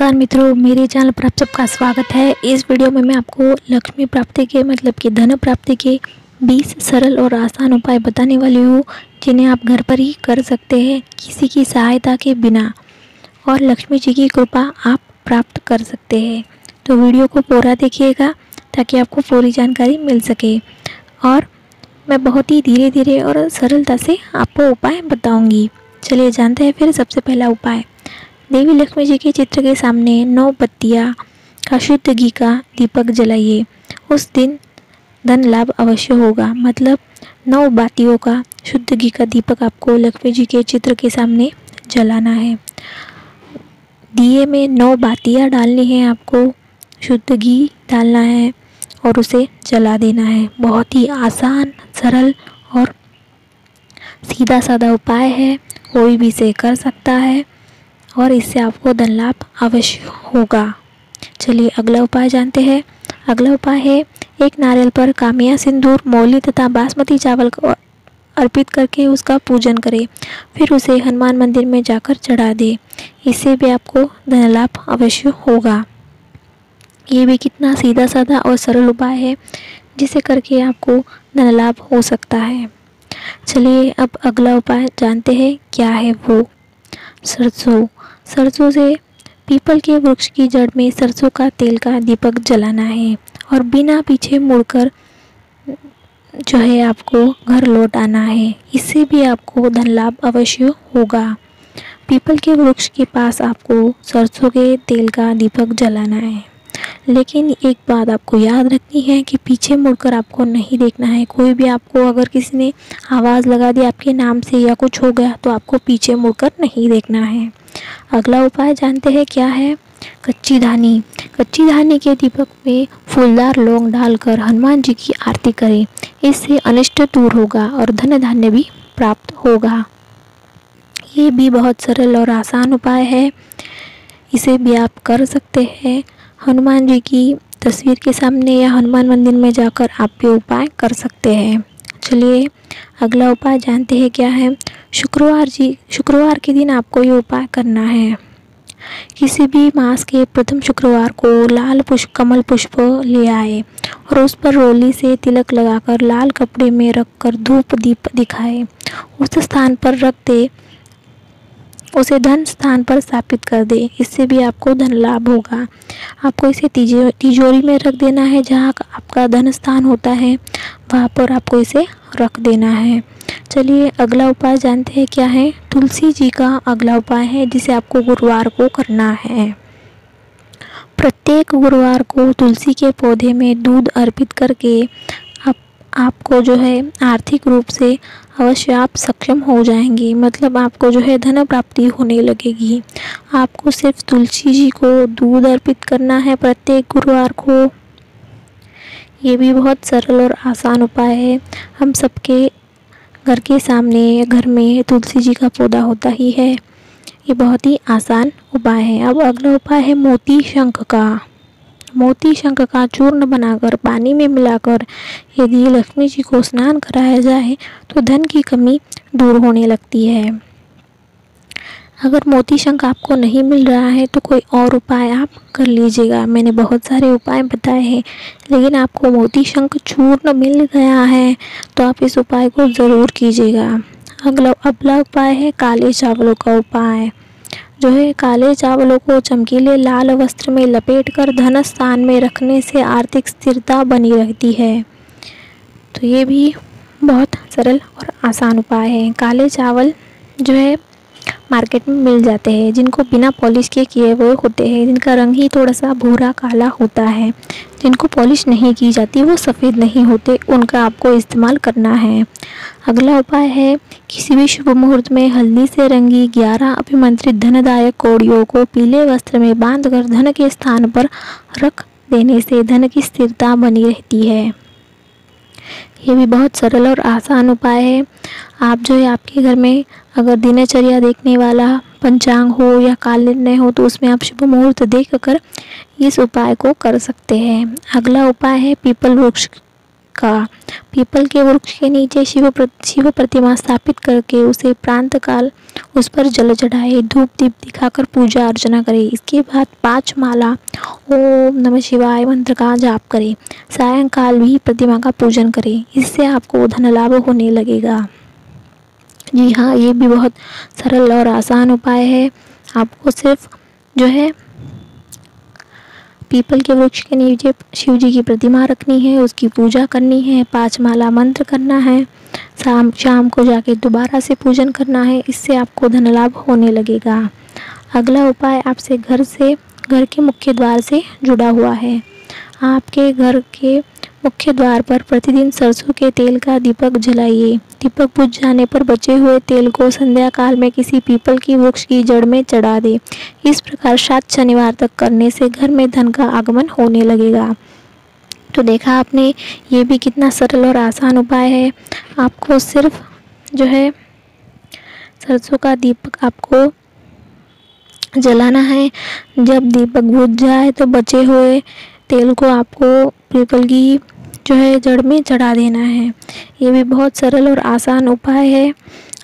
नमस्कार मित्रों, मेरे चैनल पर आप सबका स्वागत है। इस वीडियो में मैं आपको लक्ष्मी प्राप्ति के मतलब कि धन प्राप्ति के 20 सरल और आसान उपाय बताने वाली हूँ, जिन्हें आप घर पर ही कर सकते हैं किसी की सहायता के बिना, और लक्ष्मी जी की कृपा आप प्राप्त कर सकते हैं। तो वीडियो को पूरा देखिएगा ताकि आपको पूरी जानकारी मिल सके, और मैं बहुत ही धीरे धीरे और सरलता से आपको उपाय बताऊँगी। चलिए जानते हैं फिर सबसे पहला उपाय। देवी लक्ष्मी जी के चित्र के सामने 9 बत्तियाँ का शुद्ध घी का दीपक जलाइए। उस दिन धन लाभ अवश्य होगा। मतलब 9 बातियों का शुद्ध घी का दीपक आपको लक्ष्मी जी के चित्र के सामने जलाना है। दिए में 9 बातियाँ डालनी है, आपको शुद्ध घी डालना है और उसे जला देना है। बहुत ही आसान, सरल और सीधा साधा उपाय है, कोई भी इसे कर सकता है और इससे आपको धन लाभ अवश्य होगा। चलिए अगला उपाय जानते हैं। अगला उपाय है, एक नारियल पर कामिया, सिंदूर, मौली तथा बासमती चावल को अर्पित करके उसका पूजन करें। फिर उसे हनुमान मंदिर में जाकर चढ़ा दें। इससे भी आपको धन लाभ अवश्य होगा। ये भी कितना सीधा साधा और सरल उपाय है, जिसे करके आपको धन लाभ हो सकता है। चलिए अब अगला उपाय जानते हैं क्या है वो। सरसों से पीपल के वृक्ष की जड़ में सरसों का तेल का दीपक जलाना है और बिना पीछे मुड़कर जो है आपको घर लौट आना है। इससे भी आपको धन लाभ अवश्य होगा। पीपल के वृक्ष के पास आपको सरसों के तेल का दीपक जलाना है, लेकिन एक बात आपको याद रखनी है कि पीछे मुड़कर आपको नहीं देखना है। कोई भी आपको अगर किसी ने आवाज़ लगा दी आपके नाम से या कुछ हो गया तो आपको पीछे मुड़कर नहीं देखना है। अगला उपाय जानते हैं क्या है। कच्ची धानी के दीपक में फूलदार लौंग डालकर हनुमान जी की आरती करें। इससे अनिष्ट दूर होगा और धन धान्य भी प्राप्त होगा। ये भी बहुत सरल और आसान उपाय है, इसे भी आप कर सकते हैं। हनुमान जी की तस्वीर के सामने या हनुमान मंदिर में जाकर आप भी उपाय कर सकते हैं। चलिए अगला उपाय जानते हैं क्या है। शुक्रवार के दिन आपको ये उपाय करना है। किसी भी मास के प्रथम शुक्रवार को लाल कमल पुष्प ले आए और उस पर रोली से तिलक लगाकर लाल कपड़े में रखकर धूप दीप दिखाए। उस स्थान पर रख दे, उसे धन स्थान पर स्थापित कर दे। इससे भी आपको धन लाभ होगा। आपको इसे तिजोरी में रख देना है। जहाँ आपका धन स्थान होता है वहाँ पर आपको इसे रख देना है। चलिए अगला उपाय जानते हैं क्या है। तुलसी जी का अगला उपाय है, जिसे आपको गुरुवार को करना है। प्रत्येक गुरुवार को तुलसी के पौधे में दूध अर्पित करके आपको जो है आर्थिक रूप से अवश्य आप सक्षम हो जाएंगे। मतलब आपको जो है धन प्राप्ति होने लगेगी। आपको सिर्फ तुलसी जी को दूध अर्पित करना है प्रत्येक गुरुवार को। ये भी बहुत सरल और आसान उपाय है। हम सबके घर के सामने या घर में तुलसी जी का पौधा होता ही है। ये बहुत ही आसान उपाय है। अब अगला उपाय है मोती शंख का चूर्ण बनाकर पानी में मिलाकर यदि लक्ष्मी जी को स्नान कराया जाए तो धन की कमी दूर होने लगती है। अगर मोती शंख आपको नहीं मिल रहा है तो कोई और उपाय आप कर लीजिएगा। मैंने बहुत सारे उपाय बताए हैं, लेकिन आपको मोती शंख चूर्ण मिल गया है तो आप इस उपाय को ज़रूर कीजिएगा। अगला उपाय है काले चावलों का उपाय। जो है काले चावलों को चमकीले लाल वस्त्र में लपेटकर धन स्थान में रखने से आर्थिक स्थिरता बनी रहती है। तो ये भी बहुत सरल और आसान उपाय है। काले चावल जो है मार्केट में मिल जाते हैं, जिनको बिना पॉलिश के किए हुए होते हैं, जिनका रंग ही थोड़ा सा भूरा काला होता है। जिनको पॉलिश नहीं की जाती वो सफ़ेद नहीं होते, उनका आपको इस्तेमाल करना है। अगला उपाय है, किसी भी शुभ मुहूर्त में हल्दी से रंगी 11 अभिमंत्रित धनदायक कौड़ियों को पीले वस्त्र में बांधकर धन के स्थान पर रख देने से धन की स्थिरता बनी रहती है। ये भी बहुत सरल और आसान उपाय है। आप जो है आपके घर में अगर दिनचर्या देखने वाला पंचांग हो या काल निर्णय हो तो उसमें आप शुभ मुहूर्त देखकर इस उपाय को कर सकते हैं। अगला उपाय है पीपल वृक्ष का। पीपल के वृक्ष के नीचे शिव प्रतिमा स्थापित करके उसे प्रातःकाल उस पर जल चढ़ाए, धूप दीप दिखाकर पूजा अर्चना करें। इसके बाद 5 माला ओम नमः शिवाय मंत्र का जाप करें। सायंकाल भी प्रतिमा का पूजन करें, इससे आपको धन लाभ होने लगेगा। जी हाँ, ये भी बहुत सरल और आसान उपाय है। आपको सिर्फ जो है पीपल के वृक्ष के नीचे शिव जी की प्रतिमा रखनी है, उसकी पूजा करनी है, 5 माला मंत्र करना है, शाम को जाके दोबारा से पूजन करना है, इससे आपको धन लाभ होने लगेगा। अगला उपाय आपसे घर के मुख्य द्वार से जुड़ा हुआ है। आपके घर के मुख्य द्वार पर प्रतिदिन सरसों के तेल का दीपक जलाइए। दीपक बुझ जाने पर बचे हुए तेल को संध्या काल में किसी पीपल की वृक्ष की जड़ में चढ़ा दे। इस प्रकार 7 शनिवार तक करने से घर में धन का आगमन होने लगेगा। तो देखा आपने, ये भी कितना सरल और आसान उपाय है। आपको सिर्फ जो है सरसों का दीपक आपको जलाना है। जब दीपक बुझ जाए तो बचे हुए तेल को आपको पीपल की जो है जड़ में चढ़ा देना है। ये भी बहुत सरल और आसान उपाय है।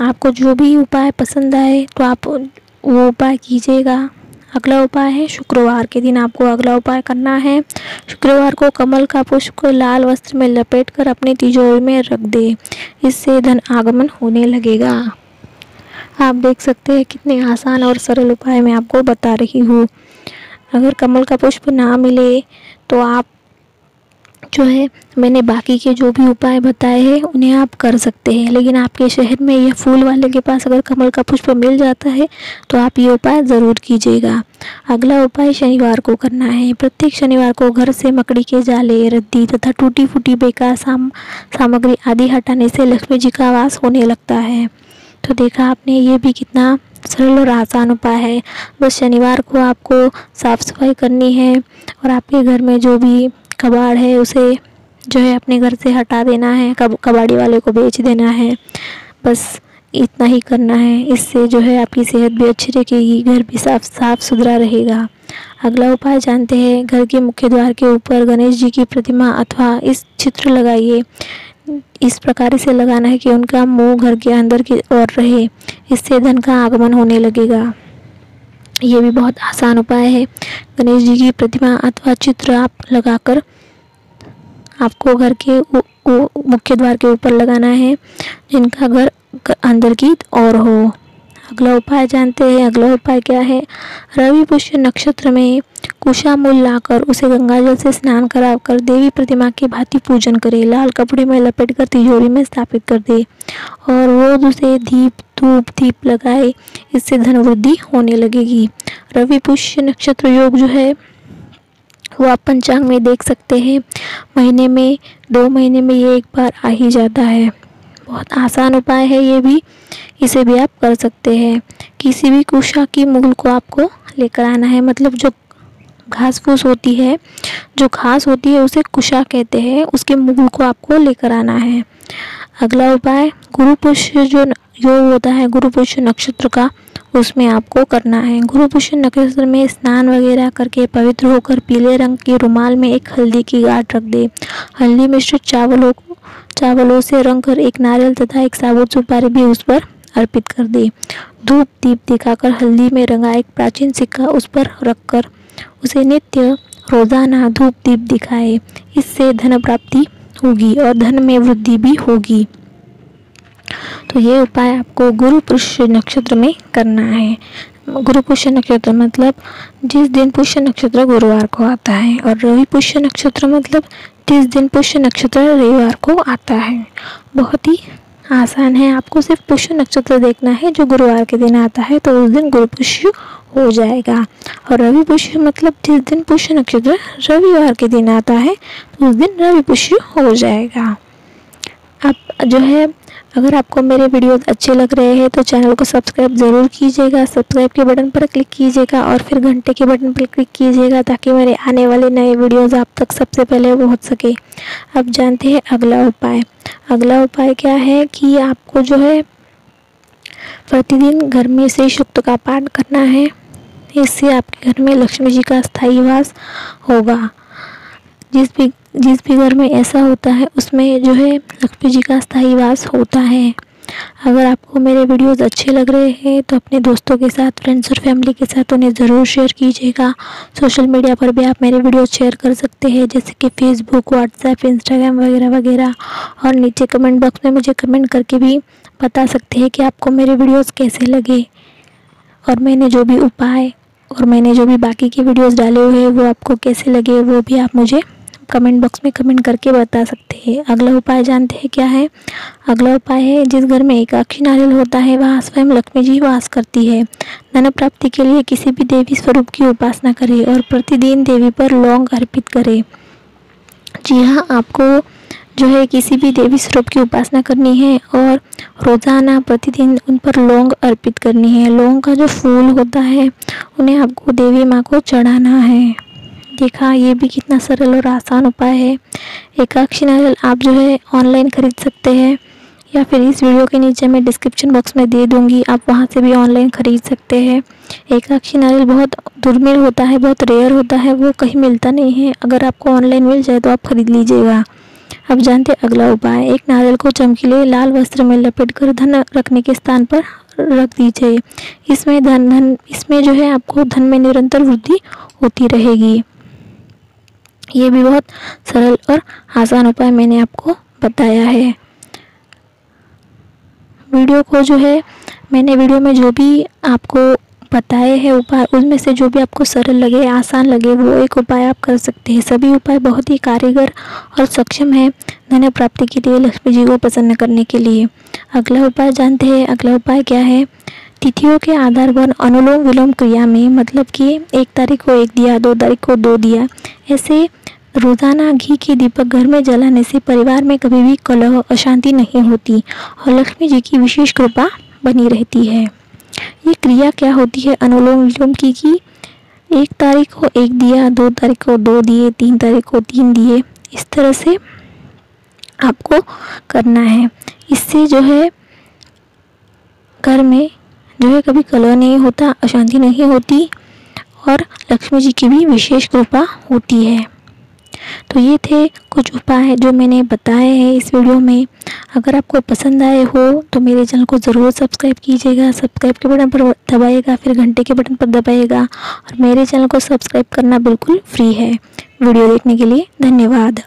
आपको जो भी उपाय पसंद आए तो आप वो उपाय कीजिएगा। अगला उपाय है शुक्रवार के दिन आपको अगला उपाय करना है। शुक्रवार को कमल का पुष्प को लाल वस्त्र में लपेटकर अपनी तिजोरी में रख दे, इससे धन आगमन होने लगेगा। आप देख सकते हैं कितने आसान और सरल उपाय मैं आपको बता रही हूँ। अगर कमल का पुष्प ना मिले तो आप जो है मैंने बाकी के जो भी उपाय बताए हैं उन्हें आप कर सकते हैं, लेकिन आपके शहर में या फूल वाले के पास अगर कमल का पुष्प मिल जाता है तो आप ये उपाय ज़रूर कीजिएगा। अगला उपाय शनिवार को करना है। प्रत्येक शनिवार को घर से मकड़ी के जाले, रद्दी तथा टूटी फूटी बेकार सामग्री आदि हटाने से लक्ष्मी जी का वास होने लगता है। तो देखा आपने, ये भी कितना सरल और आसान उपाय है। बस शनिवार को आपको साफ़ सफाई करनी है और आपके घर में जो भी कबाड़ है उसे जो है अपने घर से हटा देना है, कबाड़ी वाले को बेच देना है। बस इतना ही करना है। इससे जो है आपकी सेहत भी अच्छी रहेगी, घर भी साफ सुथरा रहेगा। अगला उपाय जानते हैं। घर के मुख्य द्वार के ऊपर गणेश जी की प्रतिमा अथवा इस चित्र लगाइए। इस प्रकार से लगाना है कि उनका मुंह घर के अंदर की ओर रहे, इससे धन का आगमन होने लगेगा। ये भी बहुत आसान उपाय है। गणेश जी की प्रतिमा अथवा चित्र आप लगाकर आपको घर के मुख्य द्वार के ऊपर लगाना है, जिनका घर अंदर की ओर हो। अगला उपाय जानते हैं। अगला उपाय क्या है। रवि पुष्य नक्षत्र में कुशा मूल लाकर उसे गंगाजल से स्नान कराकर देवी प्रतिमा की भांति पूजन करे। लाल कपड़े में लपेटकर तिजोरी में स्थापित कर दे और रोज उसे धूप दीप लगाए, इससे धन वृद्धि होने लगेगी। रवि पुष्य नक्षत्र योग जो है वो आप पंचांग में देख सकते हैं। महीने में 2 महीने में ये एक बार आ ही जाता है। बहुत आसान उपाय है ये भी, इसे भी आप कर सकते हैं। किसी भी कुशा की मूल को आपको लेकर आना है, मतलब जो घास फूस होती है, जो घास होती है उसे कुशा कहते हैं, उसके मूल को आपको लेकर आना है। अगला उपाय गुरु पुष्य जो योग होता है गुरु पुष्य नक्षत्र का, उसमें आपको करना है। गुरु पुष्य नक्षत्र में स्नान वगैरह करके पवित्र होकर पीले रंग के रुमाल में एक हल्दी की गांठ रख दे। हल्दी मिश्रित चावलों से रंग कर एक नारियल तथा एक साबुत सुपारी भी उस पर अर्पित कर दे। धूप दीप दिखाकर हल्दी में रंगा एक प्राचीन सिक्का उस पर रखकर उसे नित्य रोजाना धूप दीप दिखाए, इससे धन प्राप्ति होगी और धन में वृद्धि भी होगी। तो ये उपाय आपको गुरु पुष्य नक्षत्र में करना है। गुरु पुष्य नक्षत्र मतलब जिस दिन पुष्य नक्षत्र गुरुवार को आता है, और रवि पुष्य नक्षत्र मतलब जिस दिन पुष्य नक्षत्र रविवार को आता है। बहुत ही आसान है। आपको सिर्फ पुष्य नक्षत्र देखना है जो गुरुवार के दिन आता है, तो उस दिन गुरु पुष्य हो जाएगा। और रवि पुष्य मतलब जिस दिन पुष्य नक्षत्र रविवार के दिन आता है तो उस दिन रवि पुष्य हो जाएगा। आप जो है अगर आपको मेरे वीडियोस अच्छे लग रहे हैं तो चैनल को सब्सक्राइब ज़रूर कीजिएगा। सब्सक्राइब के बटन पर क्लिक कीजिएगा और फिर घंटे के बटन पर क्लिक कीजिएगा, ताकि मेरे आने वाले नए वीडियोस आप तक सबसे पहले पहुंच सके। अब जानते हैं अगला उपाय। अगला उपाय क्या है कि आपको जो है प्रतिदिन घर में श्री सूक्त का पाठ करना है। इससे आपके घर में लक्ष्मी जी का स्थायी वास होगा। जिस भी घर में ऐसा होता है उसमें जो है लक्ष्मी जी का स्थायी वास होता है। अगर आपको मेरे वीडियोस अच्छे लग रहे हैं तो अपने दोस्तों के साथ, फ्रेंड्स और फैमिली के साथ उन्हें ज़रूर शेयर कीजिएगा। सोशल मीडिया पर भी आप मेरे वीडियोस शेयर कर सकते हैं, जैसे कि फेसबुक, व्हाट्सएप, इंस्टाग्राम वगैरह वगैरह। और नीचे कमेंट बॉक्स में मुझे कमेंट करके भी बता सकते हैं कि आपको मेरे वीडियोस कैसे लगे, और मैंने जो भी बाकी के वीडियोस डाले हुए हैं वो आपको कैसे लगे, वो भी आप मुझे कमेंट बॉक्स में कमेंट करके बता सकते हैं। अगला उपाय जानते हैं क्या है? अगला उपाय है, जिस घर में एकाक्षी नारियल होता है वहाँ स्वयं लक्ष्मी जी वास करती है। धन प्राप्ति के लिए किसी भी देवी स्वरूप की उपासना करें और प्रतिदिन देवी पर लौंग अर्पित करें। जी हाँ, आपको जो है किसी भी देवी स्वरूप की उपासना करनी है और रोज़ाना प्रतिदिन उन पर लौंग अर्पित करनी है। लौंग का जो फूल होता है उन्हें आपको देवी माँ को चढ़ाना है। देखा, ये भी कितना सरल और आसान उपाय है। एकाक्षी नारियल आप जो है ऑनलाइन खरीद सकते हैं, या फिर इस वीडियो के नीचे मैं डिस्क्रिप्शन बॉक्स में दे दूँगी, आप वहाँ से भी ऑनलाइन ख़रीद सकते हैं। एकाक्षी नारियल बहुत दुर्मिल होता है, बहुत रेयर होता है, वो कहीं मिलता नहीं है। अगर आपको ऑनलाइन मिल जाए तो आप खरीद लीजिएगा। अब जानते हैं अगला उपाय। एक नारियल को चमकीले लाल वस्त्र में लपेटकर धन रखने के स्थान पर रख दीजिए। इसमें जो है आपको धन में निरंतर वृद्धि होती रहेगी। ये भी बहुत सरल और आसान उपाय मैंने आपको बताया है। वीडियो को जो है मैंने वीडियो में जो भी आपको बताए हैं उपाय, उनमें से जो भी आपको सरल लगे, आसान लगे, वो एक उपाय आप कर सकते हैं। सभी उपाय बहुत ही कारगर और सक्षम है धन प्राप्ति के लिए, लक्ष्मी जी को प्रसन्न करने के लिए। अगला उपाय जानते हैं। अगला उपाय क्या है? तिथियों के आधार पर अनुलोम विलोम क्रिया में, मतलब कि 1 तारीख को 1 दिया, 2 तारीख को 2 दिया, ऐसे रोज़ाना घी के दीपक घर में जलाने से परिवार में कभी भी कलह, अशांति नहीं होती और लक्ष्मी जी की विशेष कृपा बनी रहती है। ये क्रिया क्या होती है अनुलोम विलोम की? 1 तारीख को 1 दिया, 2 तारीख को 2 दिए, 3 तारीख को 3 दिए, इस तरह से आपको करना है। इससे जो है घर में जो है कभी कलह नहीं होता, अशांति नहीं होती और लक्ष्मी जी की भी विशेष कृपा होती है। तो ये थे कुछ उपाय जो मैंने बताए हैं इस वीडियो में। अगर आपको पसंद आए हो तो मेरे चैनल को ज़रूर सब्सक्राइब कीजिएगा। सब्सक्राइब के बटन पर दबाइएगा, फिर घंटे के बटन पर दबाइएगा, और मेरे चैनल को सब्सक्राइब करना बिल्कुल फ्री है। वीडियो देखने के लिए धन्यवाद।